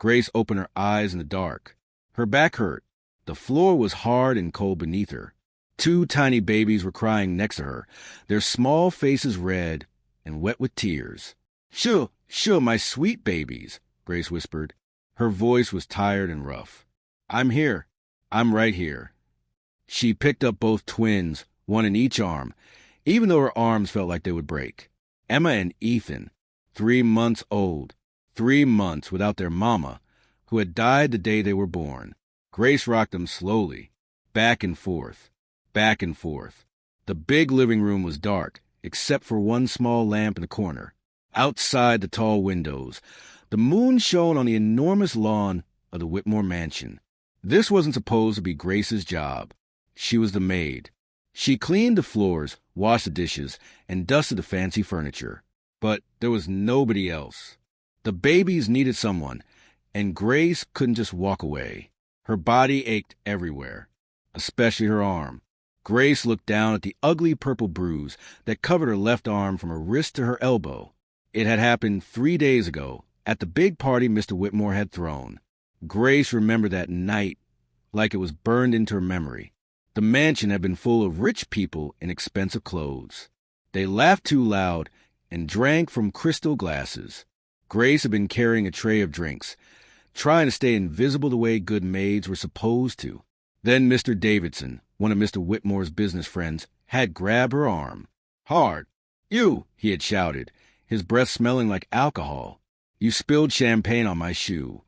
Grace opened her eyes in the dark. Her back hurt. The floor was hard and cold beneath her. 2 tiny babies were crying next to her, their small faces red and wet with tears. Sure, my sweet babies, Grace whispered. Her voice was tired and rough. I'm here. I'm right here. She picked up both twins, one in each arm, even though her arms felt like they would break. Emma and Ethan, 3 months old, 3 months without their mama, who had died the day they were born. Grace rocked them slowly, back and forth, back and forth. The big living room was dark, except for one small lamp in the corner. Outside the tall windows, the moon shone on the enormous lawn of the Whitmore mansion. This wasn't supposed to be Grace's job. She was the maid. She cleaned the floors, washed the dishes, and dusted the fancy furniture. But there was nobody else. The babies needed someone, and Grace couldn't just walk away. Her body ached everywhere, especially her arm. Grace looked down at the ugly purple bruise that covered her left arm from her wrist to her elbow. It had happened 3 days ago, at the big party Mr. Whitmore had thrown. Grace remembered that night like it was burned into her memory. The mansion had been full of rich people in expensive clothes. They laughed too loud and drank from crystal glasses. Grace had been carrying a tray of drinks, trying to stay invisible the way good maids were supposed to. Then Mr. Davidson, one of Mr. Whitmore's business friends, had grabbed her arm. Hard. You, he had shouted, his breath smelling like alcohol. You spilled champagne on my shoe.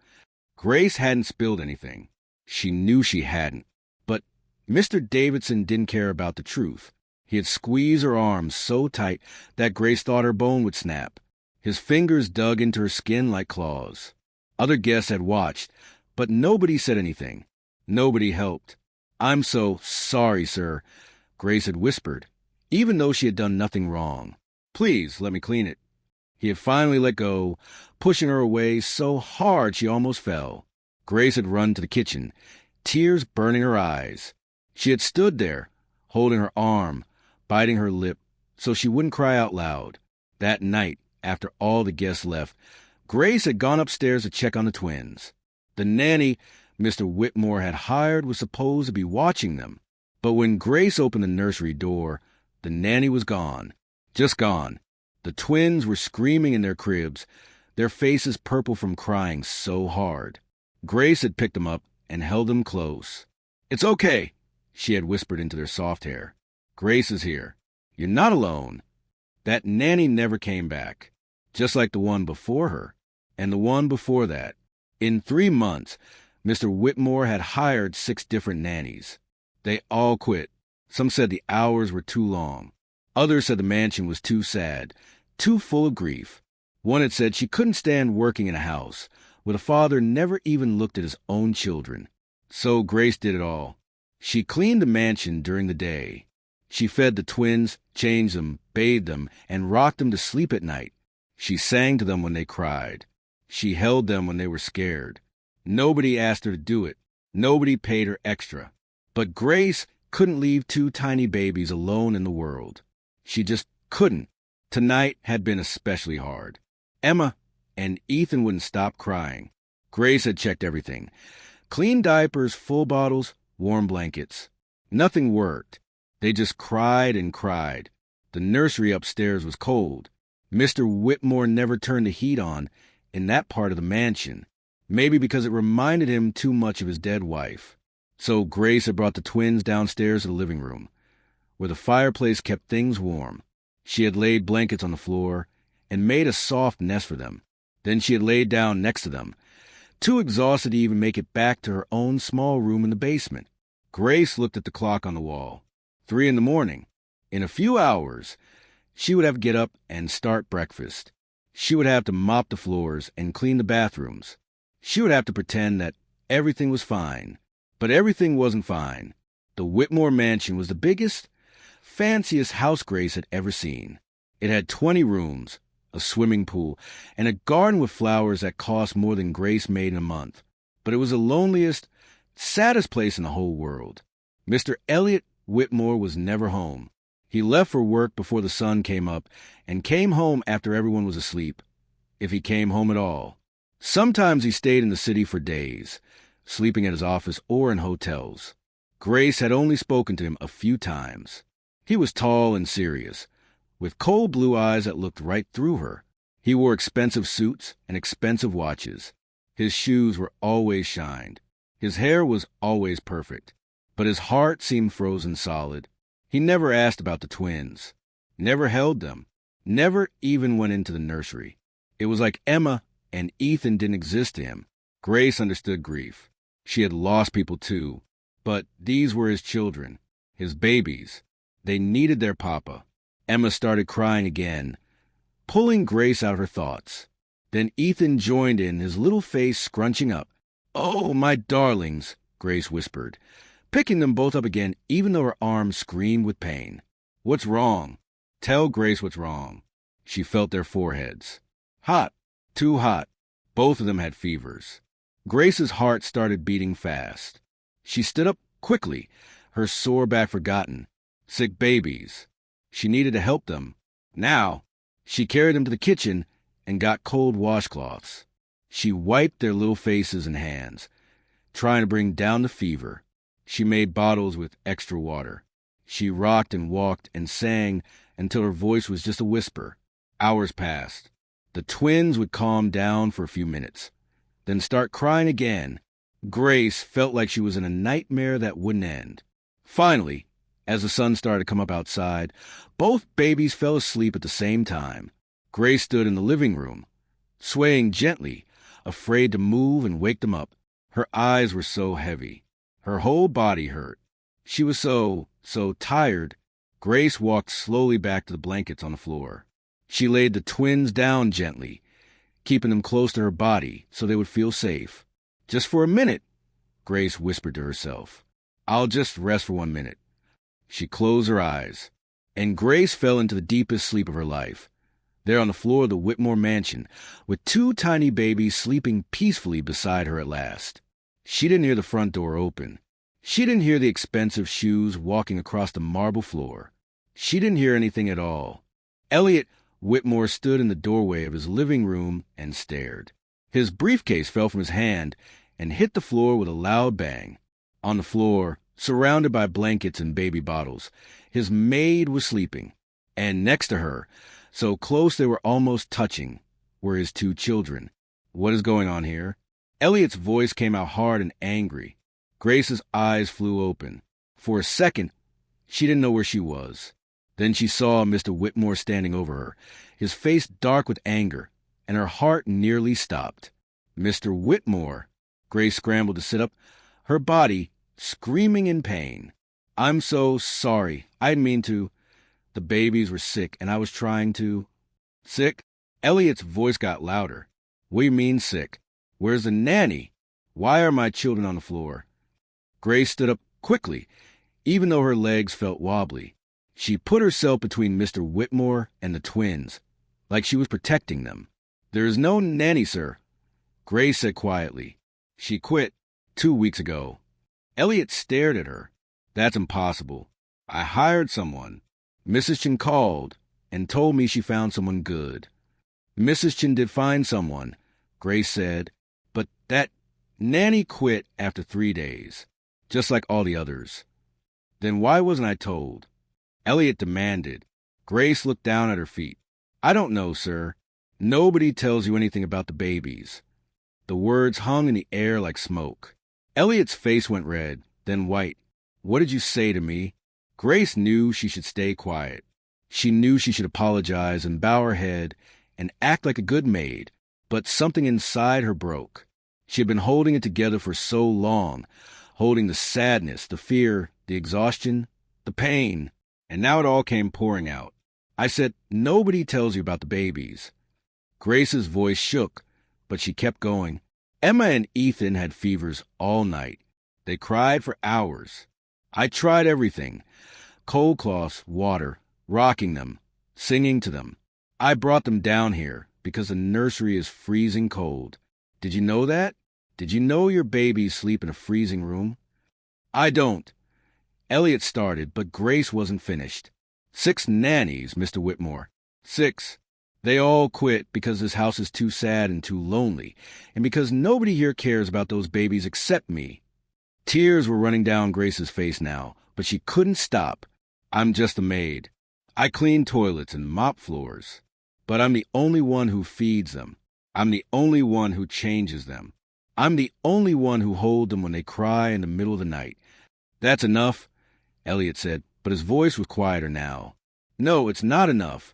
Grace hadn't spilled anything. She knew she hadn't. But Mr. Davidson didn't care about the truth. He had squeezed her arm so tight that Grace thought her bone would snap. His fingers dug into her skin like claws. Other guests had watched, but nobody said anything. Nobody helped. I'm so sorry, sir, Grace had whispered, even though she had done nothing wrong. Please, let me clean it. He had finally let go, pushing her away so hard she almost fell. Grace had run to the kitchen, tears burning her eyes. She had stood there, holding her arm, biting her lip, so she wouldn't cry out loud. That night, after all the guests left, Grace had gone upstairs to check on the twins. The nanny Mr. Whitmore had hired was supposed to be watching them, but when Grace opened the nursery door, the nanny was gone. Just gone. The twins were screaming in their cribs, their faces purple from crying so hard. Grace had picked them up and held them close. It's okay, she had whispered into their soft hair. Grace is here. You're not alone. That nanny never came back, just like the one before her, and the one before that. In 3 months, Mr. Whitmore had hired 6 different nannies. They all quit. Some said the hours were too long. Others said the mansion was too sad, too full of grief. One had said she couldn't stand working in a house where the father never even looked at his own children. So Grace did it all. She cleaned the mansion during the day. She fed the twins, changed them, bathed them, and rocked them to sleep at night. She sang to them when they cried. She held them when they were scared. Nobody asked her to do it. Nobody paid her extra. But Grace couldn't leave 2 tiny babies alone in the world. She just couldn't. Tonight had been especially hard. Emma and Ethan wouldn't stop crying. Grace had checked everything. Clean diapers, full bottles, warm blankets. Nothing worked. They just cried and cried. The nursery upstairs was cold. Mr. Whitmore never turned the heat on in that part of the mansion, maybe because it reminded him too much of his dead wife. So Grace had brought the twins downstairs to the living room, where the fireplace kept things warm. She had laid blankets on the floor and made a soft nest for them. Then she had laid down next to them, too exhausted to even make it back to her own small room in the basement. Grace looked at the clock on the wall. 3 a.m. In a few hours, she would have to get up and start breakfast. She would have to mop the floors and clean the bathrooms. She would have to pretend that everything was fine. But everything wasn't fine. The Whitmore mansion was the biggest, fanciest house Grace had ever seen. It had 20 rooms, a swimming pool, and a garden with flowers that cost more than Grace made in a month. But it was the loneliest, saddest place in the whole world. Mr. Elliot Whitmore was never home. He left for work before the sun came up and came home after everyone was asleep, if he came home at all. Sometimes he stayed in the city for days, sleeping at his office or in hotels. Grace had only spoken to him a few times. He was tall and serious, with cold blue eyes that looked right through her. He wore expensive suits and expensive watches. His shoes were always shined. His hair was always perfect, but his heart seemed frozen solid. He never asked about the twins, never held them, never even went into the nursery. It was like Emma and Ethan didn't exist to him. Grace understood grief. She had lost people too, but these were his children, his babies. They needed their papa. Emma started crying again, pulling Grace out of her thoughts. Then Ethan joined in, his little face scrunching up. "Oh, my darlings," Grace whispered, picking them both up again even though her arms screamed with pain. "What's wrong? Tell Grace what's wrong." She felt their foreheads. Hot, too hot. Both of them had fevers. Grace's heart started beating fast. She stood up quickly, her sore back forgotten. Sick babies. She needed to help them. Now, she carried them to the kitchen and got cold washcloths. She wiped their little faces and hands, trying to bring down the fever. She made bottles with extra water. She rocked and walked and sang until her voice was just a whisper. Hours passed. The twins would calm down for a few minutes, then start crying again. Grace felt like she was in a nightmare that wouldn't end. Finally, as the sun started to come up outside, both babies fell asleep at the same time. Grace stood in the living room, swaying gently, afraid to move and wake them up. Her eyes were so heavy. Her whole body hurt. She was so tired. Grace walked slowly back to the blankets on the floor. She laid the twins down gently, keeping them close to her body so they would feel safe. "Just for a minute," Grace whispered to herself. "I'll just rest for 1 minute." She closed her eyes, and Grace fell into the deepest sleep of her life. There on the floor of the Whitmore mansion, with 2 tiny babies sleeping peacefully beside her at last. She didn't hear the front door open. She didn't hear the expensive shoes walking across the marble floor. She didn't hear anything at all. Elliot Whitmore stood in the doorway of his living room and stared. His briefcase fell from his hand and hit the floor with a loud bang. On the floor, surrounded by blankets and baby bottles, his maid was sleeping. And next to her, so close they were almost touching, were his 2 children. "What is going on here?" Elliot's voice came out hard and angry. Grace's eyes flew open. For a second, she didn't know where she was. Then she saw Mr. Whitmore standing over her, his face dark with anger, and her heart nearly stopped. "Mr. Whitmore." Grace scrambled to sit up, her body screaming in pain. "I'm so sorry. I didn't mean to. The babies were sick, and I was trying to—" "Sick?" Elliot's voice got louder. "What do you mean sick? Where's the nanny? Why are my children on the floor?" Grace stood up quickly, even though her legs felt wobbly. She put herself between Mr. Whitmore and the twins, like she was protecting them. "There is no nanny, sir," Grace said quietly. "She quit 2 weeks ago." Elliot stared at her. "That's impossible. I hired someone. Mrs. Chin called and told me she found someone good." "Mrs. Chin did find someone," Grace said, "but that nanny quit after 3 days, just like all the others." "Then why wasn't I told?" Elliot demanded. Grace looked down at her feet. "I don't know, sir. Nobody tells you anything about the babies." The words hung in the air like smoke. Elliot's face went red, then white. "What did you say to me?" Grace knew she should stay quiet. She knew she should apologize and bow her head and act like a good maid, but something inside her broke. She had been holding it together for so long, holding the sadness, the fear, the exhaustion, the pain, and now it all came pouring out. "I said, nobody tells you about the babies." Grace's voice shook, but she kept going. "Emma and Ethan had fevers all night. They cried for hours. I tried everything. Cold cloths, water, rocking them, singing to them. I brought them down here because the nursery is freezing cold. Did you know that? Did you know your babies sleep in a freezing room?" "I don't." Elliot started, but Grace wasn't finished. "6 nannies, Mr. Whitmore. 6. They all quit because this house is too sad and too lonely, and because nobody here cares about those babies except me. Tears were running down Grace's face now, but she couldn't stop. I'm just a maid. I clean toilets and mop floors. But I'm the only one who feeds them. I'm the only one who changes them. I'm the only one who holds them when they cry in the middle of the night. That's enough, Elliot said, but his voice was quieter now. No, it's not enough.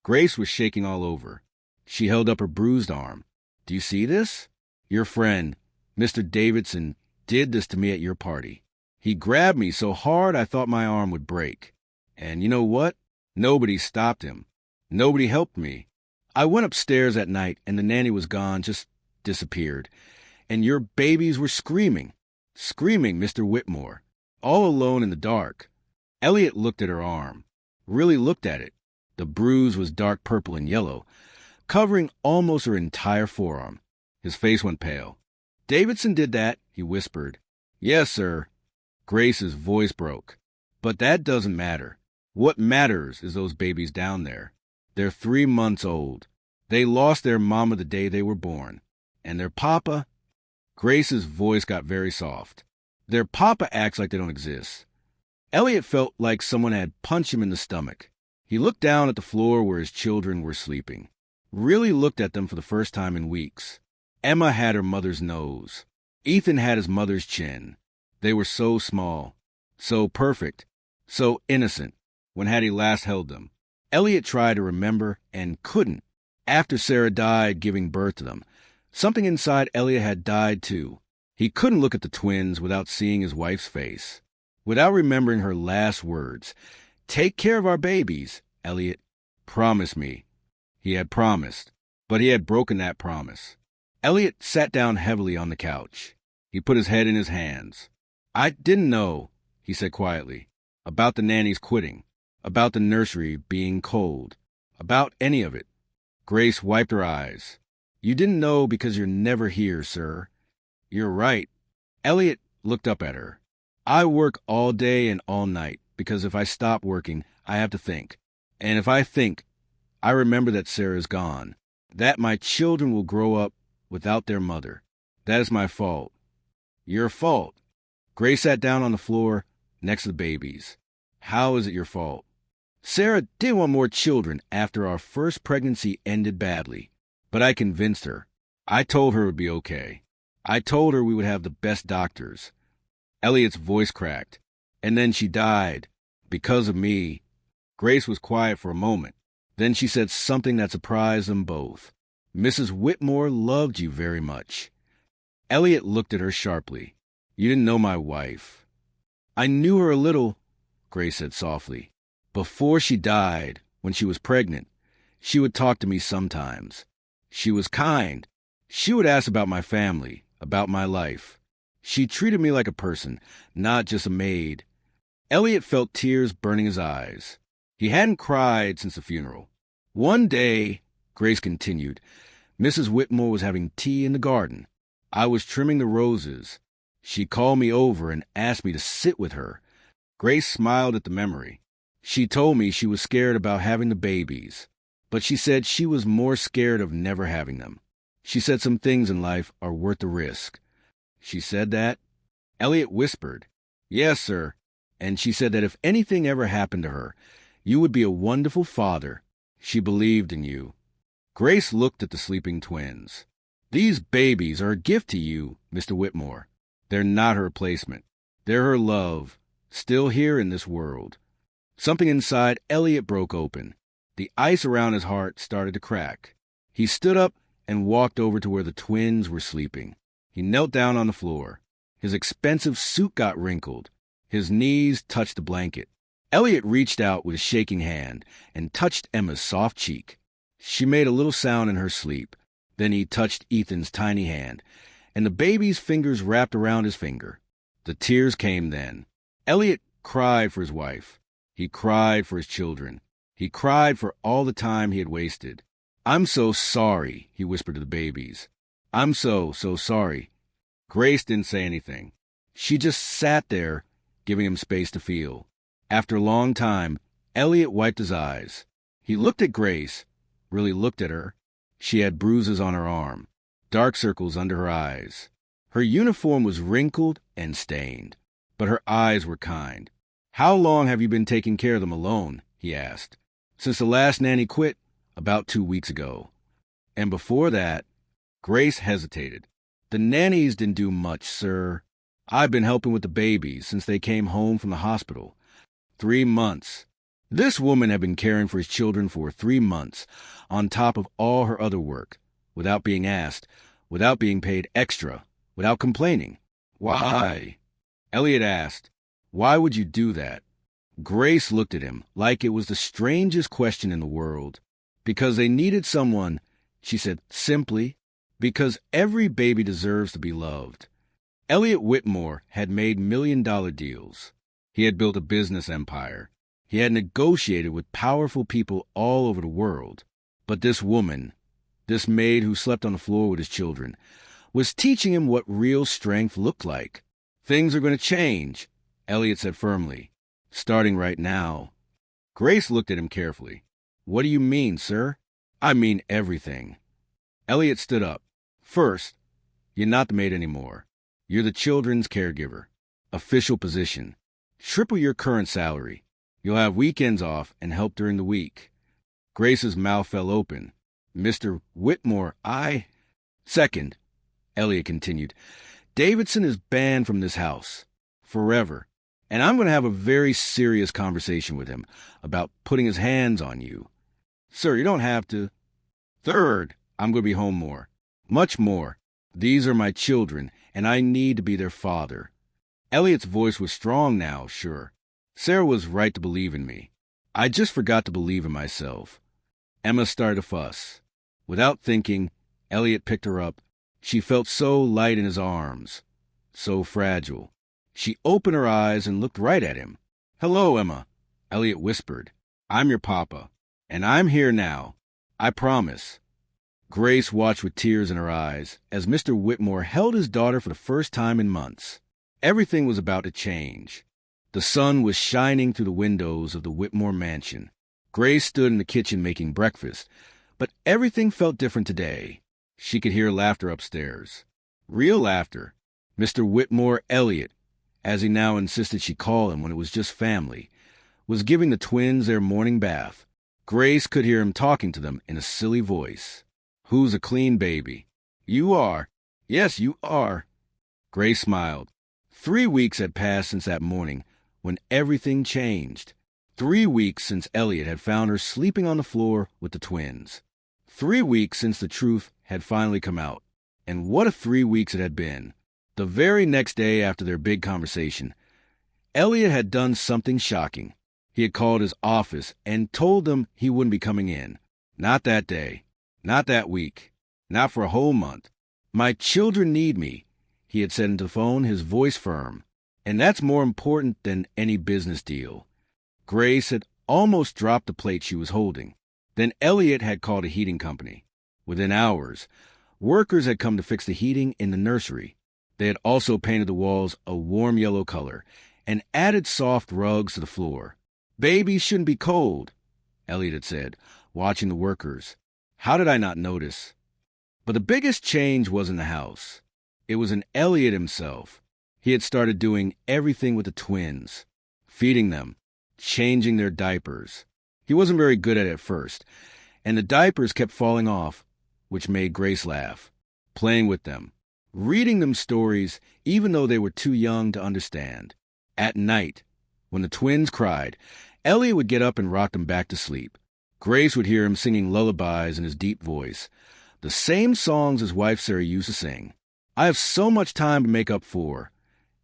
Grace was shaking all over. She held up her bruised arm. Do you see this? Your friend, Mr. Davidson, did this to me at your party. He grabbed me so hard I thought my arm would break. And you know what? Nobody stopped him. Nobody helped me. I went upstairs at night and the nanny was gone, just disappeared. And your babies were screaming, Mr. Whitmore, all alone in the dark. Elliot looked at her arm, really looked at it. The bruise was dark purple and yellow, covering almost her entire forearm. His face went pale. Davidson did that, he whispered. Yes, sir. Grace's voice broke. But that doesn't matter. What matters is those babies down there. They're 3 months old. They lost their mama the day they were born. And their papa... Grace's voice got very soft. Their papa acts like they don't exist. Elliot felt like someone had punched him in the stomach. He looked down at the floor where his children were sleeping. Really looked at them for the first time in weeks. Emma had her mother's nose. Ethan had his mother's chin. They were so small, so perfect, so innocent. When had he last held them? Elliot tried to remember and couldn't. After Sarah died giving birth to them, something inside Elliot had died too. He couldn't look at the twins without seeing his wife's face, without remembering her last words. Take care of our babies, Elliot. Promise me. He had promised, but he had broken that promise. Elliot sat down heavily on the couch. He put his head in his hands. I didn't know, he said quietly, about the nannies quitting, about the nursery being cold, about any of it. Grace wiped her eyes. You didn't know because you're never here, sir. You're right. Elliot looked up at her. I work all day and all night because if I stop working, I have to think. And if I think, I remember that Sarah's gone, that my children will grow up without their mother. That is my fault. Your fault. Grace sat down on the floor next to the babies. How is it your fault? Sarah did want more children after our first pregnancy ended badly, but I convinced her. I told her it would be okay. I told her we would have the best doctors. Elliot's voice cracked. And then she died. Because of me. Grace was quiet for a moment. Then she said something that surprised them both. Mrs. Whitmore loved you very much. Elliot looked at her sharply. You didn't know my wife. I knew her a little, Grace said softly. Before she died, when she was pregnant, she would talk to me sometimes. She was kind. She would ask about my family, about my life. She treated me like a person, not just a maid. Elliot felt tears burning his eyes. He hadn't cried since the funeral. One day, Grace continued, Mrs. Whitmore was having tea in the garden. I was trimming the roses. She called me over and asked me to sit with her. Grace smiled at the memory. She told me she was scared about having the babies, but she said she was more scared of never having them. She said some things in life are worth the risk. She said that? Elliot whispered, Yes, sir. And she said that if anything ever happened to her, you would be a wonderful father. She believed in you. Grace looked at the sleeping twins. These babies are a gift to you, Mr. Whitmore. They're not her replacement. They're her love, still here in this world. Something inside Elliot broke open. The ice around his heart started to crack. He stood up and walked over to where the twins were sleeping. He knelt down on the floor. His expensive suit got wrinkled. His knees touched the blanket. Elliot reached out with a shaking hand and touched Emma's soft cheek. She made a little sound in her sleep. Then he touched Ethan's tiny hand, and the baby's fingers wrapped around his finger. The tears came then. Elliot cried for his wife. He cried for his children. He cried for all the time he had wasted. I'm so sorry, he whispered to the babies. I'm so sorry. Grace didn't say anything. She just sat there, giving him space to feel. After a long time, Elliot wiped his eyes. He looked at Grace, really looked at her. She had bruises on her arm, dark circles under her eyes. Her uniform was wrinkled and stained, but her eyes were kind. "How long have you been taking care of them alone?" he asked. "Since the last nanny quit, about 2 weeks ago." "And before that?" Grace hesitated. "The nannies didn't do much, sir. I've been helping with the babies since they came home from the hospital. 3 months. This woman had been caring for his children for 3 months, on top of all her other work, without being asked, without being paid extra, without complaining. Why?" Elliot asked, "Why would you do that?" Grace looked at him like it was the strangest question in the world. "Because they needed someone," she said simply. "Because every baby deserves to be loved." Elliot Whitmore had made million-dollar deals. He had built a business empire. He had negotiated with powerful people all over the world. But this woman, this maid who slept on the floor with his children, was teaching him what real strength looked like. "Things are going to change," Elliot said firmly. "Starting right now." Grace looked at him carefully. "What do you mean, sir?" "I mean everything." Elliot stood up. "First, you're not the maid anymore. You're the children's caregiver. Official position. Triple your current salary. You'll have weekends off and help during the week." Grace's mouth fell open. "Mr. Whitmore, Second," Elliot continued, "Davidson is banned from this house. Forever. And I'm going to have a very serious conversation with him about putting his hands on you. Sir, you don't have to. Third, I'm going to be home more. Much more. These are my children, and I need to be their father." Elliot's voice was strong now, sure. "Sarah was right to believe in me. I just forgot to believe in myself." Emma started a fuss. Without thinking, Elliot picked her up. She felt so light in his arms, so fragile. She opened her eyes and looked right at him. "Hello, Emma," Elliot whispered. "I'm your papa, and I'm here now. I promise." Grace watched with tears in her eyes as Mr. Whitmore held his daughter for the first time in months. Everything was about to change. The sun was shining through the windows of the Whitmore mansion. Grace stood in the kitchen making breakfast, but everything felt different today. She could hear laughter upstairs. Real laughter. Mr. Whitmore Elliot, as he now insisted she call him when it was just family, was giving the twins their morning bath. Grace could hear him talking to them in a silly voice. "Who's a clean baby?" "You are." "Yes, you are." Grace smiled. 3 weeks had passed since that morning when everything changed. 3 weeks since Elliot had found her sleeping on the floor with the twins. 3 weeks since the truth had finally come out. And what a 3 weeks it had been. The very next day after their big conversation, Elliot had done something shocking. He had called his office and told them he wouldn't be coming in. Not that day. Not that week. Not for a whole month. "My children need me," he had said into the phone, his voice firm. "And that's more important than any business deal." Grace had almost dropped the plate she was holding. Then Elliot had called a heating company. Within hours, workers had come to fix the heating in the nursery. They had also painted the walls a warm yellow color and added soft rugs to the floor. "Babies shouldn't be cold," Elliot had said, watching the workers. How did I not notice? But the biggest change was in the house. It was in Elliot himself. He had started doing everything with the twins, feeding them, changing their diapers. He wasn't very good at it at first, and the diapers kept falling off, which made Grace laugh. Playing with them, reading them stories, even though they were too young to understand. At night, when the twins cried, Elliot would get up and rock them back to sleep. Grace would hear him singing lullabies in his deep voice, the same songs his wife Sarah used to sing. "I have so much time to make up for,"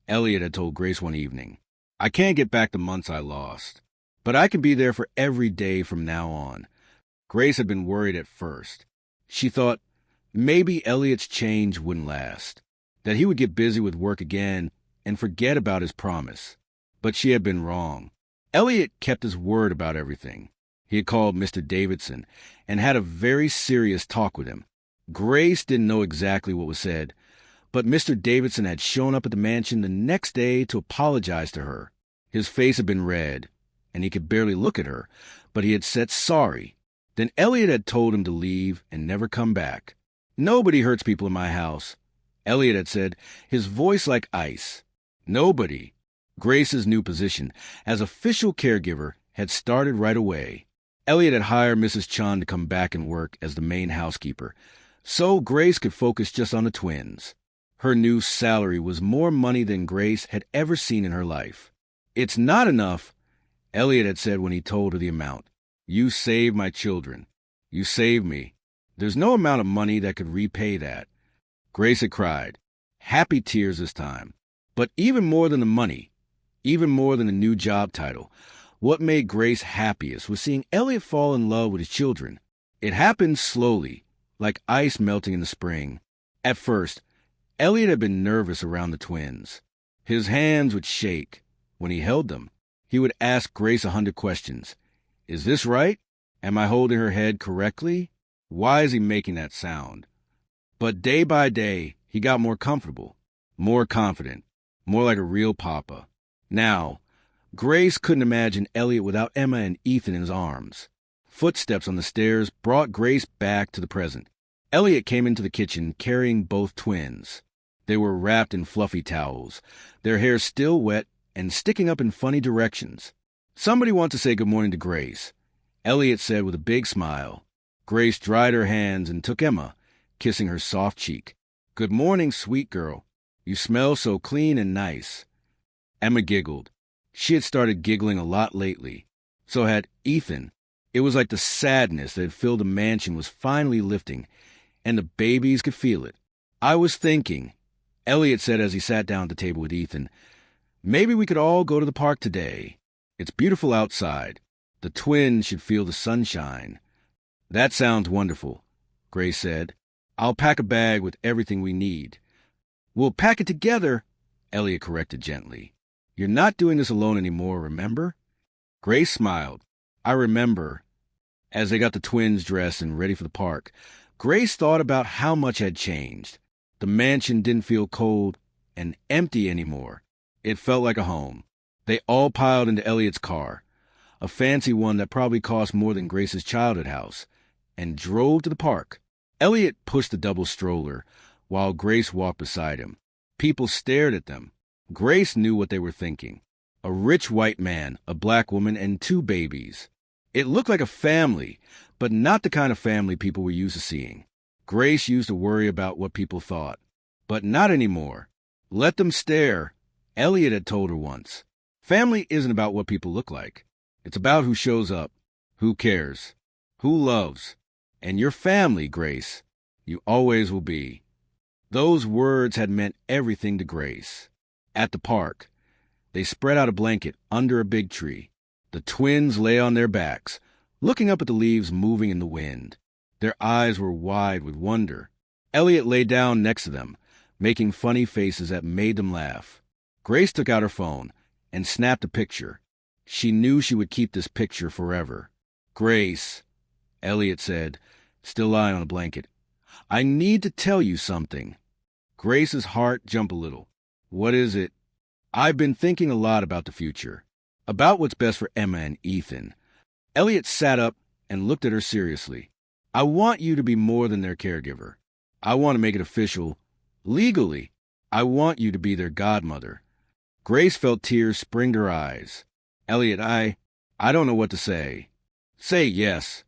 Elliot had told Grace one evening. "I can't get back the months I lost, but I can be there for every day from now on." Grace had been worried at first. She thought maybe Elliot's change wouldn't last, that he would get busy with work again and forget about his promise. But she had been wrong. Elliot kept his word about everything. He had called Mr. Davidson and had a very serious talk with him. Grace didn't know exactly what was said, but Mr. Davidson had shown up at the mansion the next day to apologize to her. His face had been red, and he could barely look at her, but he had said sorry. Then Elliot had told him to leave and never come back. "Nobody hurts people in my house," Elliot had said, his voice like ice. Nobody. Grace's new position as official caregiver had started right away. Elliot had hired Mrs. Chun to come back and work as the main housekeeper, so Grace could focus just on the twins. Her new salary was more money than Grace had ever seen in her life. "It's not enough," Elliot had said when he told her the amount. "You saved my children. You saved me. There's no amount of money that could repay that." Grace had cried. Happy tears this time. But even more than the money, even more than the new job title, what made Grace happiest was seeing Elliot fall in love with his children. It happened slowly, like ice melting in the spring. At first, Elliot had been nervous around the twins. His hands would shake. When he held them, he would ask Grace 100 questions. "Is this right? Am I holding her head correctly? Why is he making that sound?" But day by day, he got more comfortable, more confident, more like a real papa. Now, Grace couldn't imagine Elliot without Emma and Ethan in his arms. Footsteps on the stairs brought Grace back to the present. Elliot came into the kitchen carrying both twins. They were wrapped in fluffy towels, their hair still wet and sticking up in funny directions. "Somebody wants to say good morning to Grace," Elliot said with a big smile. Grace dried her hands and took Emma, kissing her soft cheek. "Good morning, sweet girl. You smell so clean and nice." Emma giggled. She had started giggling a lot lately. So had Ethan. It was like the sadness that had filled the mansion was finally lifting, and the babies could feel it. "I was thinking," Elliot said as he sat down at the table with Ethan, "maybe we could all go to the park today. It's beautiful outside. The twins should feel the sunshine." "That sounds wonderful," Grace said. "I'll pack a bag with everything we need." "We'll pack it together," Elliot corrected gently. "You're not doing this alone anymore, remember?" Grace smiled. "I remember." As they got the twins dressed and ready for the park, Grace thought about how much had changed. The mansion didn't feel cold and empty anymore. It felt like a home. They all piled into Elliot's car, a fancy one that probably cost more than Grace's childhood house, and drove to the park. Elliot pushed the double stroller, while Grace walked beside him. People stared at them. Grace knew what they were thinking. A rich white man, a black woman, and 2 babies. It looked like a family, but not the kind of family people were used to seeing. Grace used to worry about what people thought. But not anymore. Let them stare, Elliot had told her once. Family isn't about what people look like. It's about who shows up, who cares, who loves. And your family, Grace. You always will be. Those words had meant everything to Grace. At the park, they spread out a blanket under a big tree. The twins lay on their backs, looking up at the leaves moving in the wind. Their eyes were wide with wonder. Elliot lay down next to them, making funny faces that made them laugh. Grace took out her phone and snapped a picture. She knew she would keep this picture forever. "Grace," Elliot said, still lying on the blanket, "I need to tell you something." Grace's heart jumped a little. "What is it?" "I've been thinking a lot about the future, about what's best for Emma and Ethan." Elliot sat up and looked at her seriously. "I want you to be more than their caregiver. I want to make it official, legally. I want you to be their godmother." Grace felt tears spring to her eyes. "Elliot, I don't know what to say." "Say yes,"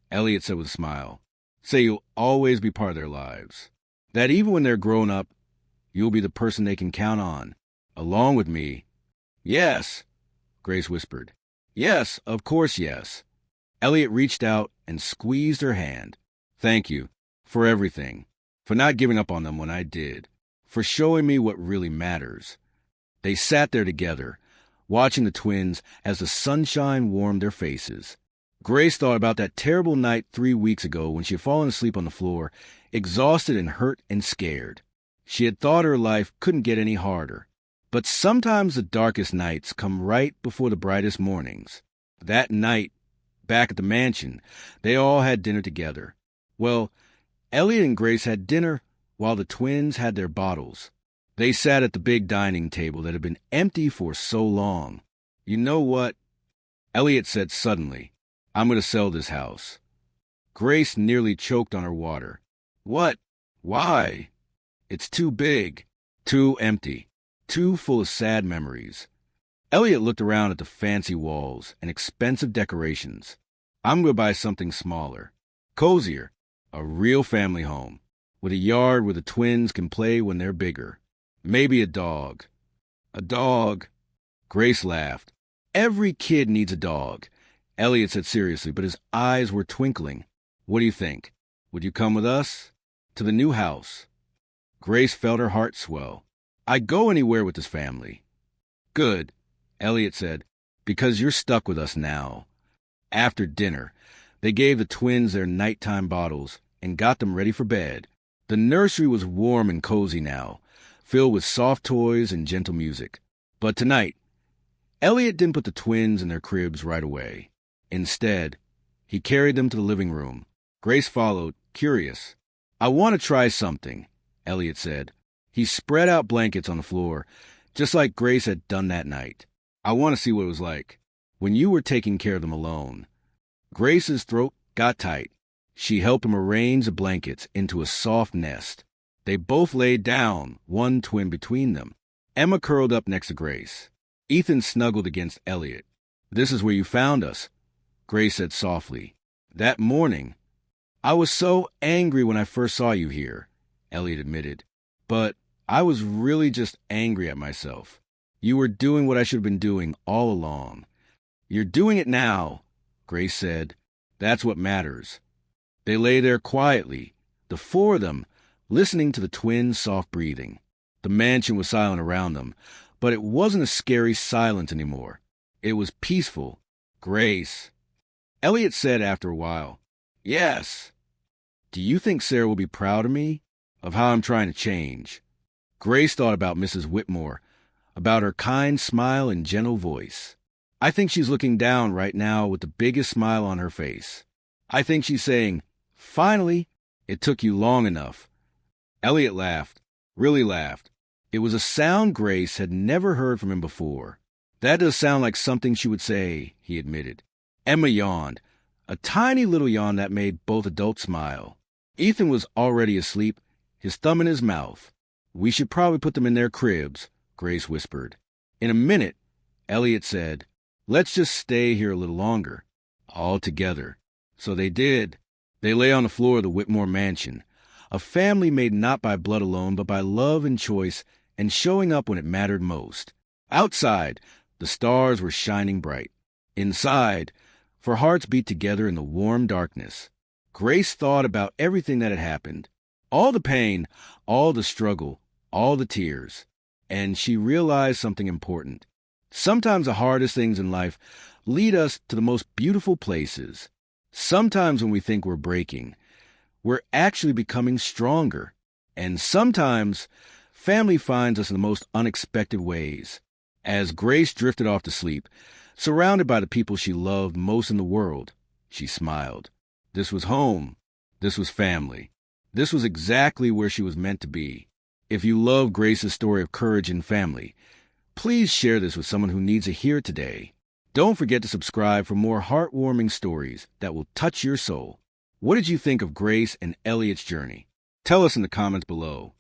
Elliot said with a smile. "Say you'll always be part of their lives. That even when they're grown up, you'll be the person they can count on, along with me." "Yes," Grace whispered. "Yes, of course, yes." Elliot reached out and squeezed her hand. "Thank you for everything, for not giving up on them when I did, for showing me what really matters." They sat there together, watching the twins as the sunshine warmed their faces. Grace thought about that terrible night 3 weeks ago when she had fallen asleep on the floor, exhausted and hurt and scared. She had thought her life couldn't get any harder. But sometimes the darkest nights come right before the brightest mornings. That night, back at the mansion, they all had dinner together. Well, Elliot and Grace had dinner while the twins had their bottles. They sat at the big dining table that had been empty for so long. "You know what?" Elliot said suddenly. "I'm going to sell this house." Grace nearly choked on her water. What? Why? It's too big, too empty, too full of sad memories. Elliot looked around at the fancy walls and expensive decorations. I'm going to buy something smaller, cozier, a real family home, with a yard where the twins can play when they're bigger. Maybe a dog. A dog. Grace laughed. Every kid needs a dog, Elliot said seriously, but his eyes were twinkling. What do you think? Would you come with us? To the new house? Grace felt her heart swell. I'd go anywhere with this family. Good, Elliot said, because you're stuck with us now. After dinner, they gave the twins their nighttime bottles and got them ready for bed. The nursery was warm and cozy now, filled with soft toys and gentle music. But tonight, Elliot didn't put the twins in their cribs right away. Instead, he carried them to the living room. Grace followed, curious. I want to try something, Elliot said. He spread out blankets on the floor, just like Grace had done that night. I want to see what it was like when you were taking care of them alone. Grace's throat got tight. She helped him arrange the blankets into a soft nest. They both laid down, one twin between them. Emma curled up next to Grace. Ethan snuggled against Elliot. This is where you found us, Grace said softly. That morning. I was so angry when I first saw you here, Elliot admitted. But I was really just angry at myself. You were doing what I should have been doing all along. You're doing it now, Grace said. That's what matters. They lay there quietly, the four of them, listening to the twins' soft breathing. The mansion was silent around them, but it wasn't a scary silence anymore. It was peaceful. Grace. Elliot said after a while, Yes. Do you think Sarah will be proud of me? Of how I'm trying to change? Grace thought about Mrs. Whitmore, about her kind smile and gentle voice. I think she's looking down right now with the biggest smile on her face. I think she's saying, Finally, it took you long enough. Elliot laughed, really laughed. It was a sound Grace had never heard from him before. That does sound like something she would say, he admitted. Emma yawned, a tiny little yawn that made both adults smile. Ethan was already asleep, his thumb in his mouth. We should probably put them in their cribs, Grace whispered. In a minute, Elliot said, Let's just stay here a little longer, all together. So they did. They lay on the floor of the Whitmore mansion, a family made not by blood alone, but by love and choice, and showing up when it mattered most. Outside, the stars were shining bright. Inside, for hearts beat together in the warm darkness. Grace thought about everything that had happened, all the pain, all the struggle, all the tears, and she realized something important. Sometimes the hardest things in life lead us to the most beautiful places. Sometimes when we think we're breaking, we're actually becoming stronger. And sometimes family finds us in the most unexpected ways. As Grace drifted off to sleep, surrounded by the people she loved most in the world, she smiled. This was home. This was family. This was exactly where she was meant to be. If you love Grace's story of courage and family, please share this with someone who needs to hear it today. Don't forget to subscribe for more heartwarming stories that will touch your soul. What did you think of Grace and Elliot's journey? Tell us in the comments below.